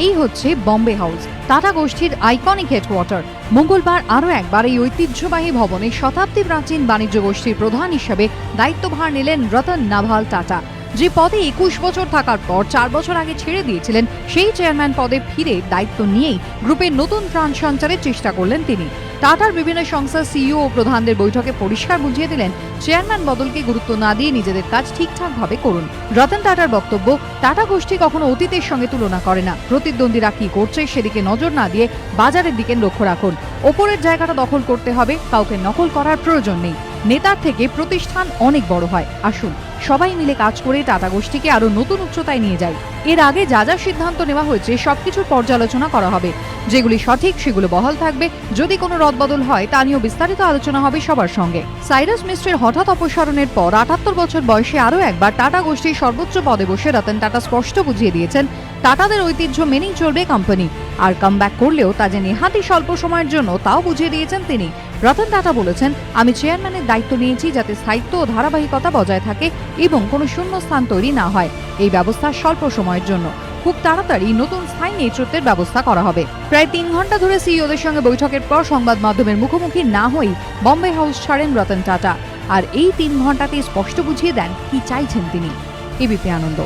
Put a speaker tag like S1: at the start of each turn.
S1: এই হচ্ছে Bombay house, tata গোষ্ঠীর আইকনিক হেডকোয়ার্টার। মঙ্গলবার আরও একবার এই ঐতিহ্যবাহী ভবনে শতাব্দী প্রাচীন বাণিজ্য গোষ্ঠীর প্রধান হিসেবে দায়িত্বভার নিলেন রতন নাভাল টাটা। যে পদে 21 বছর থাকার পর 4 বছর আগে ছেড়ে দিয়েছিলেন, সেই চেয়ারম্যান পদে ফিরে দায়িত্ব নিয়েই গ্রুপের নতুন প্রাণ সঞ্চারের চেষ্টা করলেন তিনি। টাটার বিভিন্ন সংস্থার সিইও ও প্রধানদের বৈঠকে পরিষ্কার বুঝিয়ে দিলেন, চেয়ারম্যান বদলকে গুরুত্ব না দিয়ে নিজেদের কাজ ঠিকঠাকভাবে করুন। রতন টাটার বক্তব্য, টাটা গোষ্ঠী কখনো অতীতের সঙ্গে তুলনা করে না। প্রতিদ্বন্দ্বীরা কি করছে সেদিকে নজর না দিয়ে বাজারের দিকে লক্ষ্য রাখুন। ওপরের জায়গাটা দখল করতে হবে, কাউকে নকল করার প্রয়োজন নেই। নেতার থেকে প্রতিষ্ঠান অনেক বড় হয়। আসুন সবাই মিলে কাজ করে টাটা গোষ্ঠীকে আরো নতুন উচ্চতায় নিয়ে যাই। এর আগে যা যা সিদ্ধান্ত নেওয়া হয়েছে সবকিছুর পর্যালোচনা করা হবে। যেগুলি সঠিক সেগুলো বহাল থাকবে। যদি কোনো রদবদল হয় তা নিয়েও বিস্তারিত আলোচনা হবে সবার সঙ্গে। সাইরাস মিস্ত্রির হঠাৎ অপসারণের পর 78 বছর বয়সে আরও একবার টাটা গোষ্ঠীর সর্বোচ্চ পদে বসে রতন টাটা স্পষ্ট বুঝিয়ে দিয়েছেন, টাটাদের ঐতিহ্য মেনেই চলবে কোম্পানি। আর কামব্যাক করলেও তা যে নেহাতি স্বল্প সময়ের জন্য তাও বুঝিয়ে দিয়েছেন তিনি। রতন টাটা বলেছেন, আমি চেয়ারম্যানের দায়িত্ব নিয়েছি যাতে স্থায়িত্ব ও ধারাবাহিকতা বজায় থাকে এবং কোনো শূন্যস্থান তৈরি না হয়। এই ব্যবস্থা স্বল্প সময়ের জন্য। খুব তাড়াতাড়ি নতুন স্থায়ী নেতৃত্বের ব্যবস্থা করা হবে। প্রায় 3 ঘন্টা ধরে সিইওদের সঙ্গে বৈঠকের পর সংবাদ মাধ্যমের মুখোমুখি না হয়েই বম্বে হাউস ছাড়েন রতন টাটা। আর এই 3 ঘন্টাতেই স্পষ্ট বুঝিয়ে দেন কি চাইছেন তিনি। এবিপি আনন্দ।